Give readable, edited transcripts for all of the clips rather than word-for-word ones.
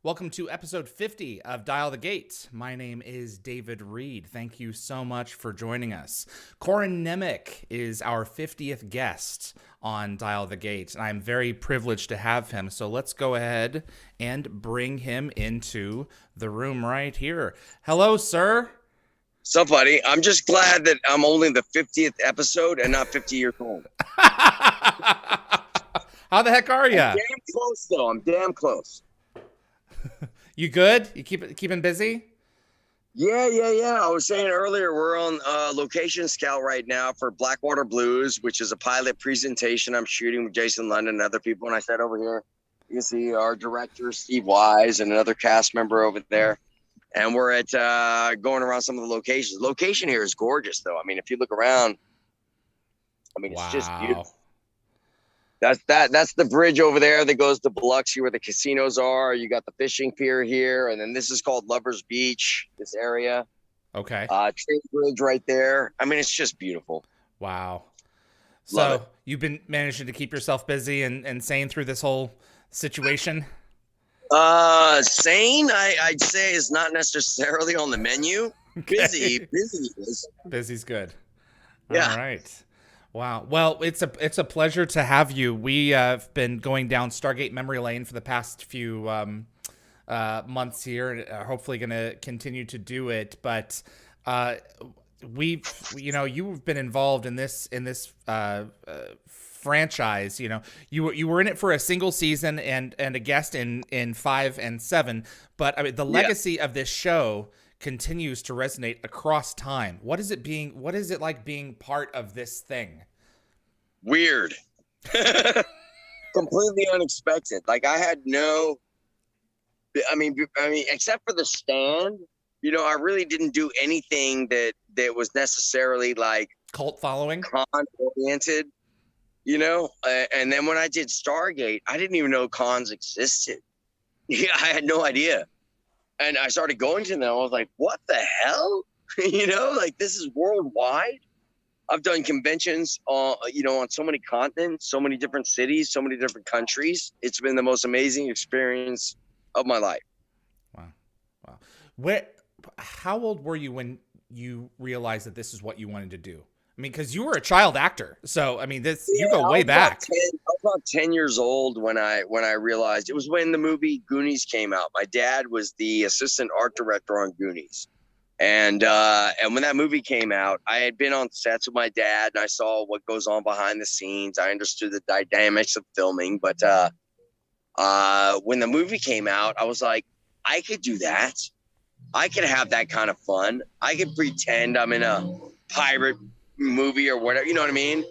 Welcome to episode 50 of Dial the Gate. My name is David Reed. Thank you so much for joining us. Corin Nemec is our 50th guest on Dial the Gate, and I'm very privileged to have him. So let's go ahead and bring him into the room right here. Hello, sir. So, buddy, I'm just glad that I'm only the 50th episode and not 50 years old. How the heck are you? I'm damn close, though. I'm damn close. You good? You keeping busy? Yeah. I was saying earlier, we're on location scout right now for Blackwater Blues, which is a pilot presentation I'm shooting with Jason London and other people. And I said over here, you can see our director, Steve Wise, and another cast member over there. And we're at going around some of the locations. The location here is gorgeous, though. I mean, if you look around, it's just beautiful. That's the bridge over there that goes to Biloxi where the casinos are. You got the fishing pier here, and then this is called Lovers Beach, this area. Okay. Train bridge right there. I mean, it's just beautiful. Wow. Love So you've been managing to keep yourself busy and sane through this whole situation? Sane, I'd say is not necessarily on the menu. Okay. Busy is. Busy's good. Yeah. All right. Wow. Well, it's a pleasure to have you. We have been going down Stargate memory lane for the past few months here, and hopefully going to continue to do it. But you've been involved in this franchise. You were in it for a single season and a guest in 5 and 7. But I mean, the legacy of this show continues to resonate across time. What is it like being part of this thing? Weird. Completely unexpected. Like I mean, except for the stand, I really didn't do anything that was necessarily like Cult following, con oriented, and then when I did Stargate, I didn't even know cons existed. Yeah, I had no idea. And I started going to them. I was like, what the hell? This is worldwide. I've done conventions on so many continents, so many different cities, so many different countries. It's been the most amazing experience of my life. Wow. How old were you when you realized that this is what you wanted to do? I mean, because you were a child actor. So, I mean, you go way back. I was about 10 years old when I realized. It was when the movie Goonies came out. My dad was the assistant art director on Goonies. And when that movie came out, I had been on sets with my dad and I saw what goes on behind the scenes. I understood the dynamics of filming. But when the movie came out, I was like, I could do that. I could have that kind of fun. I could pretend I'm in a pirate movie or whatever, you know what I mean?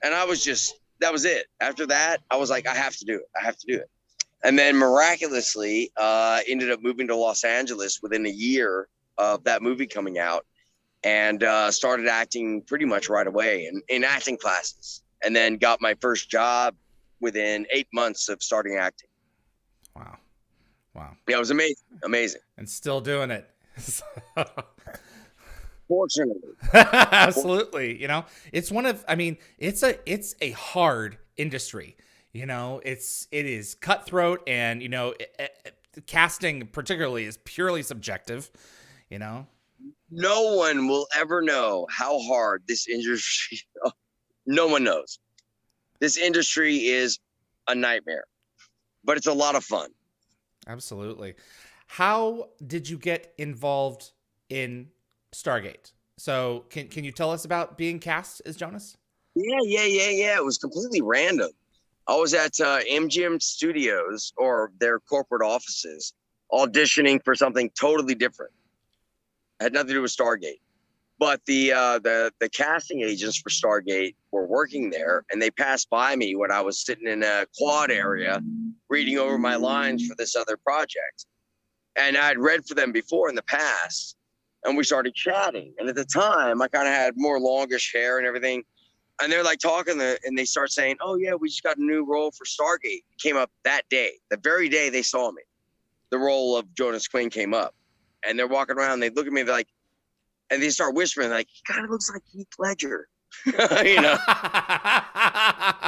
And that was it. After that, I was like, I have to do it. And then miraculously, ended up moving to Los Angeles within a year of that movie coming out, and started acting pretty much right away in acting classes, and then got my first job within 8 months of starting acting. Wow. Yeah, it was amazing. And still doing it. Fortunately. Absolutely. It's a hard industry. It is cutthroat, and casting particularly is purely subjective. No one will ever know how hard this industry. No one knows. This industry is a nightmare, but it's a lot of fun. Absolutely. How did you get involved in Stargate? So can you tell us about being cast as Jonas? Yeah. It was completely random. I was at MGM Studios, or their corporate offices, auditioning for something totally different. It had nothing to do with Stargate. But the casting agents for Stargate were working there, and they passed by me when I was sitting in a quad area reading over my lines for this other project. And I'd read for them before in the past, and we started chatting. And at the time, I kind of had more longish hair and everything. And they're like talking, and they start saying, oh, yeah, we just got a new role for Stargate. It came up that day, the very day they saw me. The role of Jonas Quinn came up. And they're walking around, they look at me, they're like, and they start whispering, like, he kind of looks like Heath Ledger. I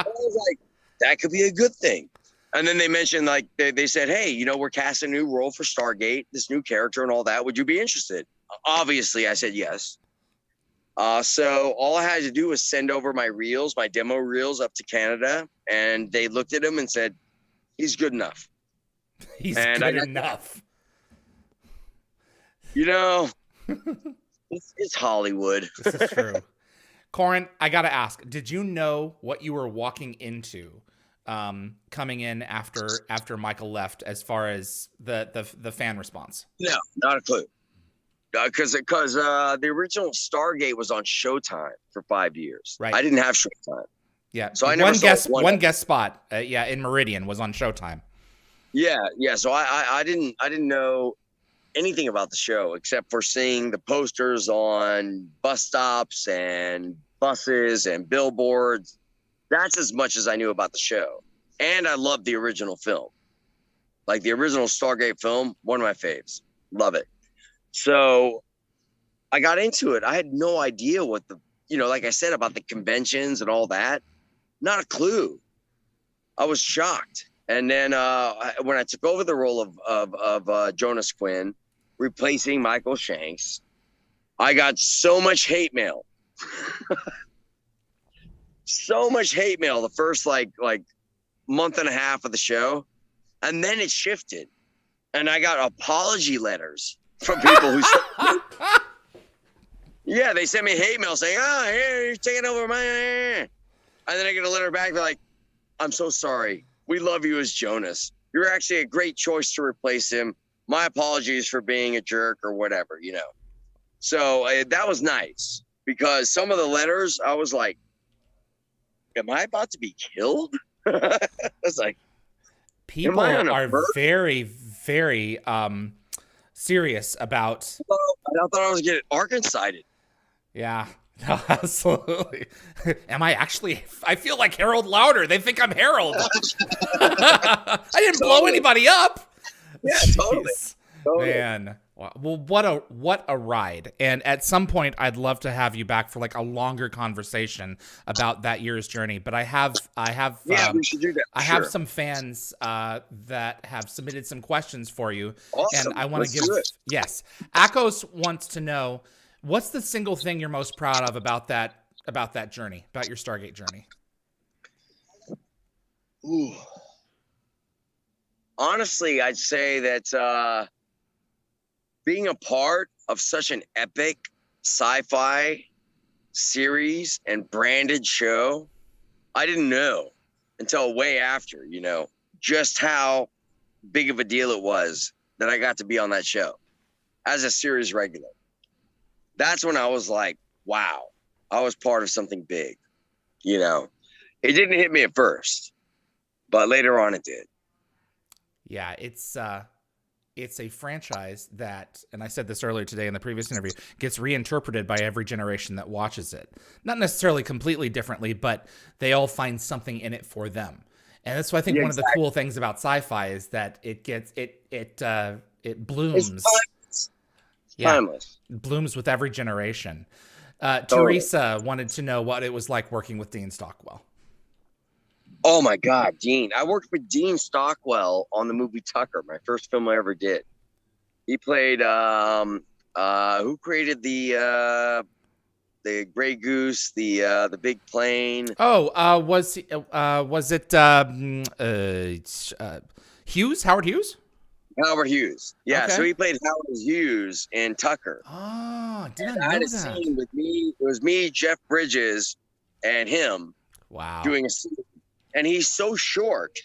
was like, that could be a good thing. And then they mentioned, like, they said, hey, you know, we're casting a new role for Stargate, this new character and all that. Would you be interested? Obviously, I said yes. So all I had to do was send over my reels, my demo reels up to Canada. And they looked at him and said, he's good enough. He's good enough. You know, it's Hollywood. This is true. Corin, I got to ask, did you know what you were walking into coming in after Michael left, as far as the fan response? No, not a clue. Because the original Stargate was on Showtime for 5 years. Right. I didn't have Showtime. Yeah. So I never one guest spot. In Meridian was on Showtime. Yeah. So I didn't know anything about the show except for seeing the posters on bus stops and buses and billboards. That's as much as I knew about the show. And I loved the original film. Like the original Stargate film, one of my faves. Love it. So I got into it. I had no idea what like I said, about the conventions and all that. Not a clue. I was shocked. And then when I took over the role of Jonas Quinn, replacing Michael Shanks, I got so much hate mail. So much hate mail the first like month and a half of the show. And then it shifted. And I got apology letters from people who said, yeah, they sent me hate mail saying, oh, here, you're taking over my... And then I get a letter back. They're like, I'm so sorry. We love you as Jonas. You're actually a great choice to replace him. My apologies for being a jerk or whatever, you know. So that was nice, because some of the letters, I was like, am I about to be killed? I was like, people are very, very serious about. I thought I was getting Arkancided. Yeah, no, absolutely. Am I actually? I feel like Harold Lauder. They think I'm Harold. I didn't blow anybody up. Yeah, totally. Man. Well, what a ride. And at some point I'd love to have you back for like a longer conversation about that year's journey. But I have we should do that. I have some fans that have submitted some questions for you. Awesome. And I want to give yes. Akos wants to know, what's the single thing you're most proud of about that journey, about your Stargate journey? Ooh. Honestly, I'd say that being a part of such an epic sci-fi series and branded show, I didn't know until way after, you know, just how big of a deal it was that I got to be on that show as a series regular. That's when I was like, wow, I was part of something big, you know. It didn't hit me at first, but later on it did. Yeah, it's a franchise that, and I said this earlier today in the previous interview, gets reinterpreted by every generation that watches it. Not necessarily completely differently, but they all find something in it for them. And that's why I think one of the cool things about sci-fi is that it blooms. It's timeless. It blooms with every generation. Teresa wanted to know what it was like working with Dean Stockwell. Oh my God, Dean. I worked with Dean Stockwell on the movie Tucker, my first film I ever did. He played who created the Grey Goose, the big plane. Oh, was it Hughes? Howard Hughes? Howard Hughes. Yeah, Okay. so he played Howard Hughes in Tucker. Oh, didn't I know had a that. scene with me. It was me, Jeff Bridges, and him. Wow. Doing a scene. And he's so short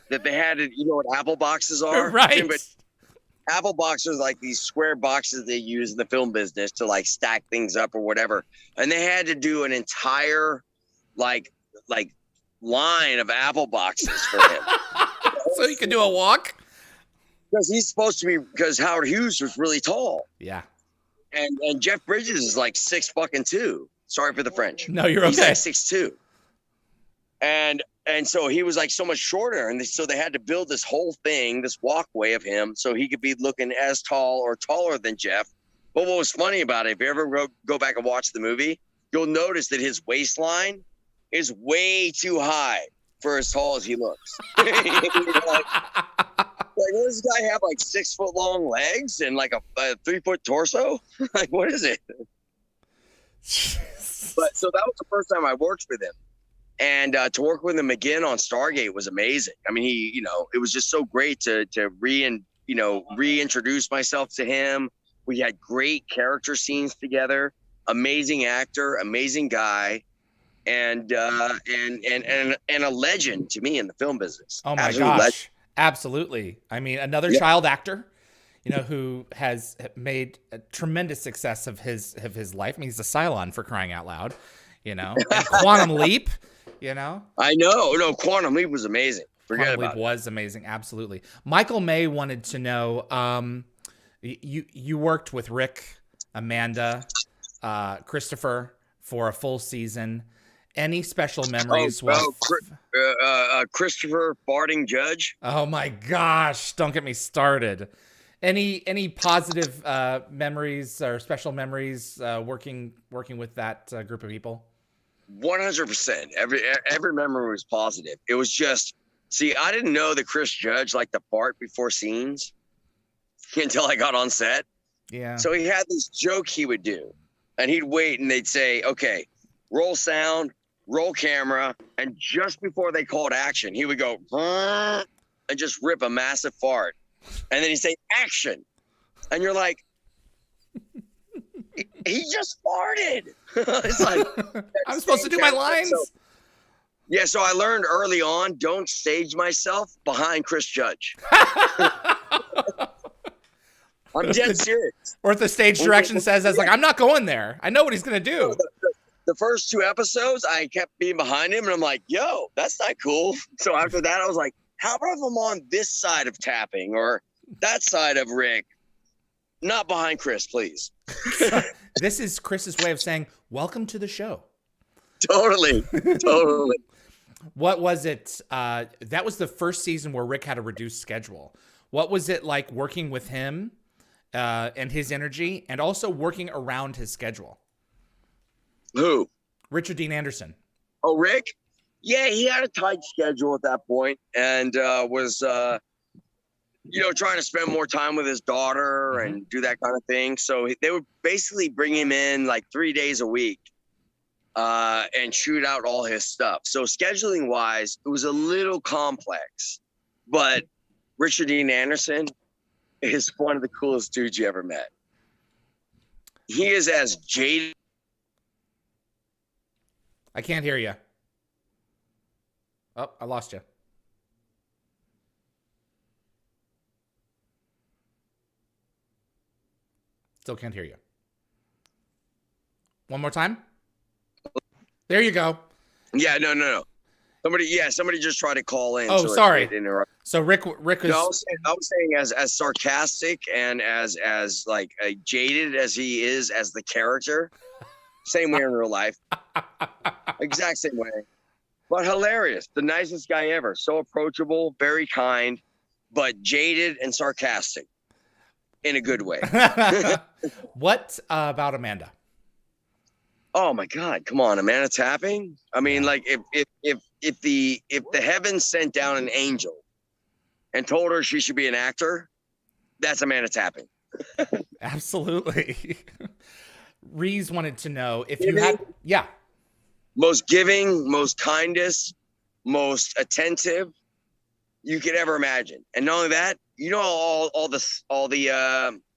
that they had to, you know what apple boxes are? Right. But apple boxes, like these square boxes they use in the film business to like stack things up or whatever. And they had to do an entire like line of apple boxes for him. So you can do a walk? Because he's supposed to be, because Howard Hughes was really tall. Yeah. And Jeff Bridges is like 6'2". Sorry for the French. No, you're okay. He's like 6'2". And so he was like so much shorter. And so they had to build this whole thing, this walkway of him, so he could be looking as tall or taller than Jeff. But what was funny about it, if you ever go back and watch the movie, you'll notice that his waistline is way too high for as tall as he looks. Like, what does this guy have? Like 6 foot long legs and like a 3 foot torso? Like, what is it? But so that was the first time I worked with him, and to work with him again on Stargate was amazing. I mean, it was just so great to reintroduce myself to him. We had great character scenes together. Amazing actor, amazing guy, and a legend to me in the film business. Oh my gosh. Absolutely. I mean, another child actor, who has made a tremendous success of his life. I mean, he's a Cylon, for crying out loud, and Quantum Leap, I know. No, Quantum Leap was amazing. Quantum Leap was amazing. Absolutely. Michael May wanted to know, you worked with Rick, Amanda, Christopher for a full season. Any special memories? Christopher farting judge. Oh my gosh! Don't get me started. Any positive memories or special memories working with that group of people? 100%. Every memory was positive. It was just, I didn't know that Chris Judge liked to fart before scenes until I got on set. Yeah. So he had this joke he would do, and he'd wait, and they'd say, "Okay, roll sound, roll camera," and just before they called action, he would go and just rip a massive fart, and then he'd say action, and you're like, he just farted. It's like, I'm supposed to do my lines. So I learned early on, don't stage myself behind Chris Judge. I'm dead serious. Or if the stage direction says, I'm not going there. I know what he's going to do. The first 2 episodes, I kept being behind him, and I'm like, yo, that's not cool. So after that, I was like, how about if I'm on this side of tapping or that side of Rick? Not behind Chris, please. This is Chris's way of saying, welcome to the show. Totally. What was it? That was the first season where Rick had a reduced schedule. What was it like working with him and his energy, and also working around his schedule? Who? Richard Dean Anderson. Oh, Rick? Yeah, he had a tight schedule at that point, and was trying to spend more time with his daughter and do that kind of thing. So they would basically bring him in like 3 days a week and shoot out all his stuff. So scheduling wise, it was a little complex, but Richard Dean Anderson is one of the coolest dudes you ever met. He is as jaded. I can't hear you. Oh, I lost you. Still can't hear you. One more time. There you go. Yeah, no. Somebody just tried to call in. Oh, so sorry. So Rick is. No, I was saying as sarcastic and as like jaded as he is as the character, same way in real life, exact same way, but hilarious. The nicest guy ever. So approachable, very kind, but jaded and sarcastic in a good way. What about Amanda? Oh my God! Come on, Amanda Tapping. I mean, like if the heavens sent down an angel and told her she should be an actor, that's Amanda Tapping. Absolutely. Reese wanted to know if you had, most giving, most kindest, most attentive you could ever imagine, and not only that, all the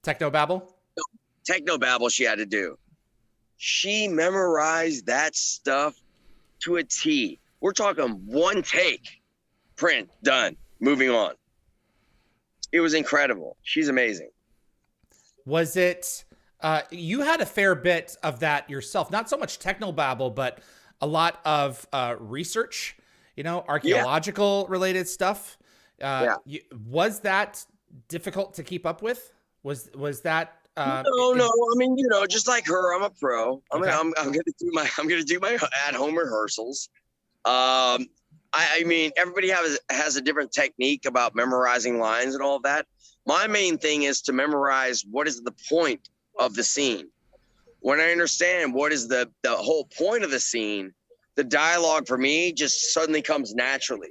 technobabble she had to do. She memorized that stuff to a T. We're talking one take, print, done, moving on. It was incredible. She's amazing. Was it, you had a fair bit of that yourself, not so much technobabble, but a lot of research, archaeological related stuff. Was that difficult to keep up with? Was that, no. I mean, just like her, I'm a pro. I'm gonna do my at-home rehearsals. I mean, everybody has a different technique about memorizing lines and all of that. My main thing is to memorize what is the point of the scene. When I understand what is the whole point of the scene, the dialogue for me just suddenly comes naturally,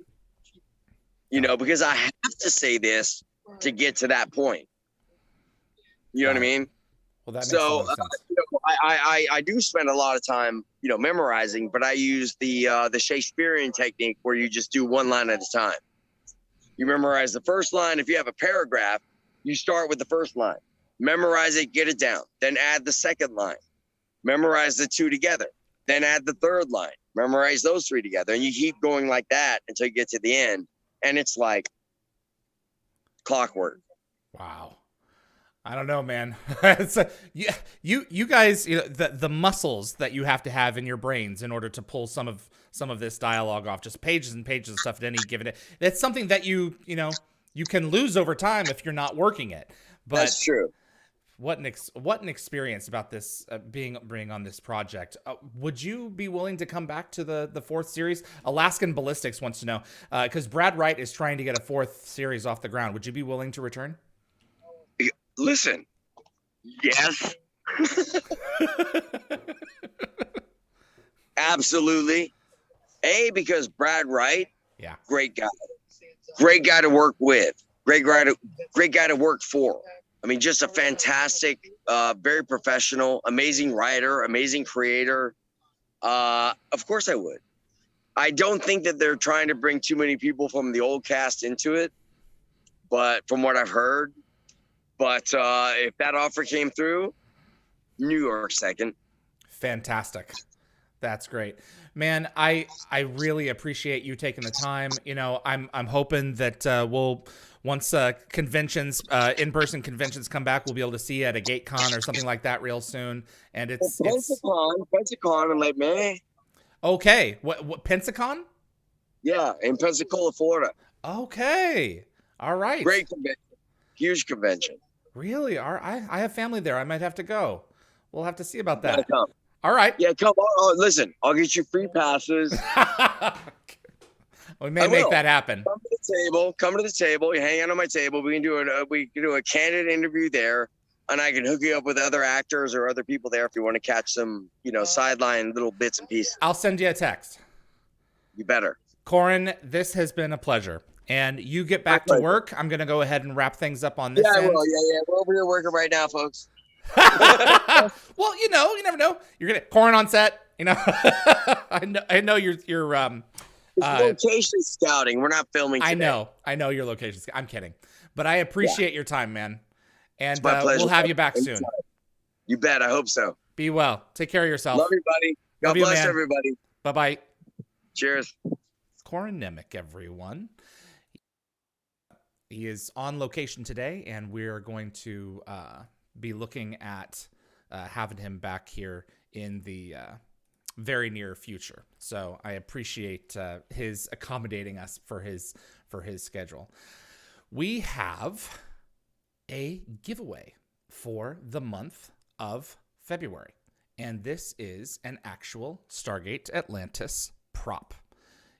because I have to say this to get to that point. You know what I mean? Well, that makes a lot of sense. I do spend a lot of time, memorizing, but I use the Shakespearean technique where you just do one line at a time. You memorize the first line. If you have a paragraph, you start with the first line, memorize it, get it down, then add the second line, memorize the two together, then add the third line, memorize those three together, and you keep going like that until you get to the end, and it's like clockwork. Wow. I don't know, man. It's you guys, the muscles that you have to have in your brains in order to pull some of this dialogue off, just pages and pages of stuff at any given day. That's something that you can lose over time if you're not working it. But that's true. What an experience about this being on this project. Would you be willing to come back to the fourth series? Alaskan Ballistics wants to know, because Brad Wright is trying to get a fourth series off the ground. Would you be willing to return? Listen, yes. Absolutely. Because Brad Wright, great guy to work with, great guy to work for. I mean, just a fantastic, very professional, amazing writer, amazing creator. Of course I would. I don't think that they're trying to bring too many people from the old cast into it, but from what I've heard. But if that offer came through, New York second. Fantastic. That's great, man. I really appreciate you taking the time. I'm hoping that we'll, once conventions, in-person conventions come back, we'll be able to see you at a GateCon or something like that real soon. And it's Pensacon in late May. Okay. What Pensacon? Yeah, in Pensacola, Florida. Okay. All right. Great convention. Huge convention. Really? I have family there. I might have to go. We'll have to see about that. All right. Yeah, come on. Listen, I'll get you free passes. We may make that happen. Come to the table. You hang out on my table. We can do a candid interview there, and I can hook you up with other actors or other people there if you want to catch some, sideline little bits and pieces. I'll send you a text. You better. Corin, this has been a pleasure. And you get back to work. I'm going to go ahead and wrap things up on this end. I will. Yeah. We're over here working right now, folks. Well, you never know. You're going to Corin on set. I know you're it's location scouting. We're not filming today. I know your location. I'm kidding. But I appreciate your time, man. And my pleasure. We'll have you back soon. You bet. I hope so. Be well. Take care of yourself. Love you, buddy. God bless everybody. Bye-bye. Cheers. Corin Nemec, everyone. He is on location today, and we're going to be looking at having him back here in the very near future. So I appreciate his accommodating us for his schedule. We have a giveaway for the month of February, and this is an actual Stargate Atlantis prop.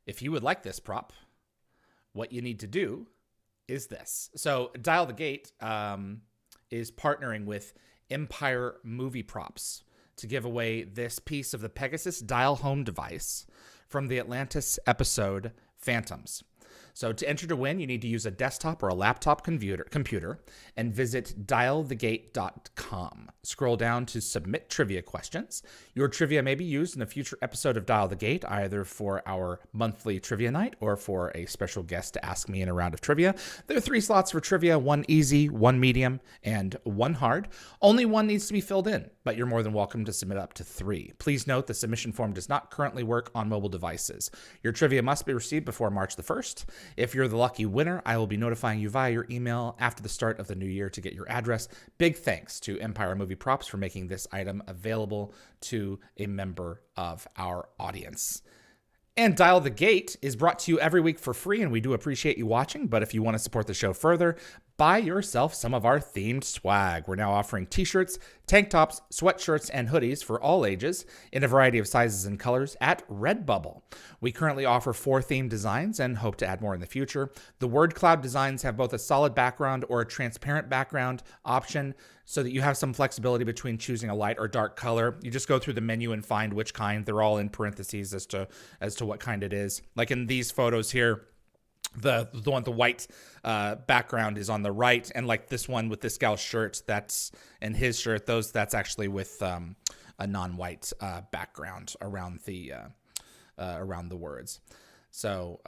If you would like this prop, what you need to do is this. So DialtheGate is partnering with Empire Movie Props to give away this piece of the Pegasus dial home device from the Atlantis episode Phantoms. So to enter to win, you need to use a desktop or a laptop computer and visit DialtheGate.com. Scroll down to submit trivia questions. Your trivia may be used in a future episode of Dial the Gate, either for our monthly trivia night or for a special guest to ask me in a round of trivia. There are 3 slots for trivia, 1 easy, 1 medium, and 1 hard. Only 1 needs to be filled in, but you're more than welcome to submit up to 3. Please note the submission form does not currently work on mobile devices. Your trivia must be received before March the 1st. If you're the lucky winner, I will be notifying you via your email after the start of the new year to get your address. Big thanks to Empire Movie Props for making this item available to a member of our audience. And Dial the Gate is brought to you every week for free, and we do appreciate you watching. But if you want to support the show further, buy yourself some of our themed swag. We're now offering t-shirts, tank tops, sweatshirts, and hoodies for all ages in a variety of sizes and colors at Redbubble. We currently offer 4 themed designs and hope to add more in the future. The word cloud designs have both a solid background or a transparent background option. so that you have some flexibility between choosing a light or dark color. You just go through the menu and find which kind. They're all in parentheses as to what kind it is. Like in these photos here, the one with the white background is on the right, and like this one with this gal's shirt, and his shirt, that's actually with a non-white background around the words. So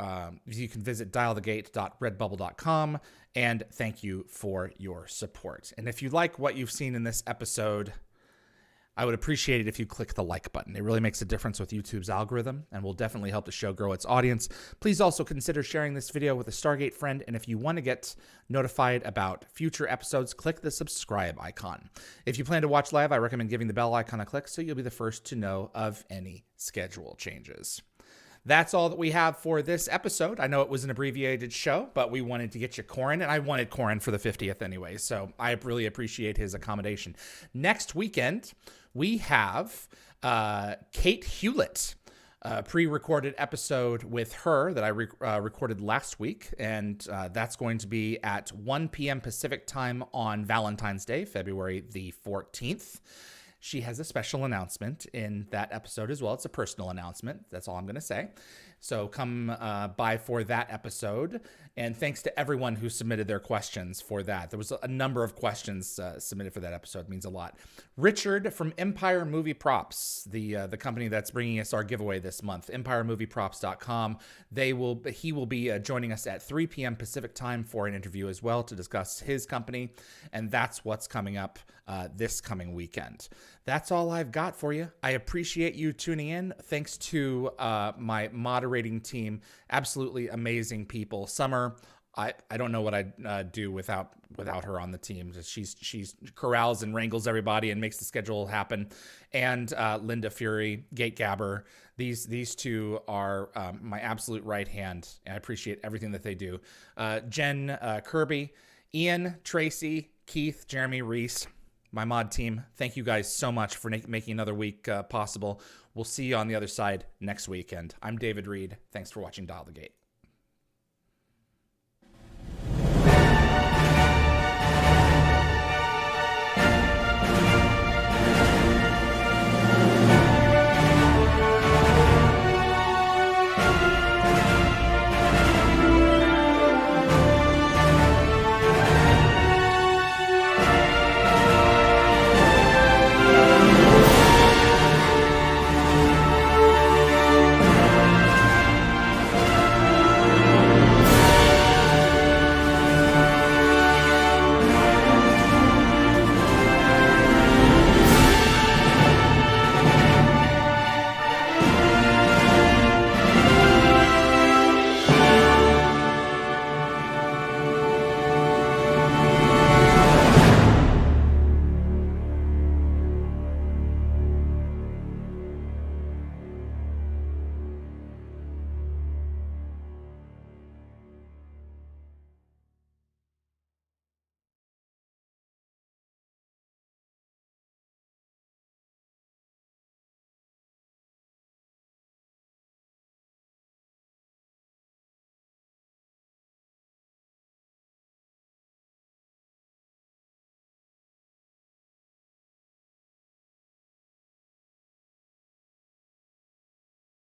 you can visit dialthegate.redbubble.com, and thank you for your support. And if you like what you've seen in this episode, I would appreciate it if you click the like button. It really makes a difference with YouTube's algorithm and will definitely help the show grow its audience. Please also consider sharing this video with a Stargate friend, and if you want to get notified about future episodes, click the subscribe icon. If you plan to watch live, I recommend giving the bell icon a click so you'll be the first to know of any schedule changes. That's all that we have for this episode. I know it was an abbreviated show, but we wanted to get you Corin, and I wanted Corin for the 50th anyway, so I really appreciate his accommodation. Next weekend, we have Kate Hewlett, a pre-recorded episode with her that I recorded last week, and that's going to be at 1 p.m. Pacific time on Valentine's Day, February the 14th. She has a special announcement in that episode as well. It's a personal announcement. That's all I'm going to say. So come by for that episode. And thanks to everyone who submitted their questions for that. There was a number of questions submitted for that episode. It means a lot. Richard from Empire Movie Props, the company that's bringing us our giveaway this month, empiremovieprops.com. He will be joining us at 3 p.m. Pacific time for an interview as well to discuss his company. And that's what's coming up this coming weekend. That's all I've got for you. I appreciate you tuning in. Thanks to my moderating team. Absolutely amazing people. Summer, I don't know what I'd do without her on the team. She's corrals and wrangles everybody and makes the schedule happen. And Linda Fury, Gate Gabber. These two are my absolute right hand. And I appreciate everything that they do. Jen Kirby, Ian, Tracy, Keith, Jeremy, Reese, my mod team, thank you guys so much for making another week possible. We'll see you on the other side next weekend. I'm David Reed. Thanks for watching Dial the Gate.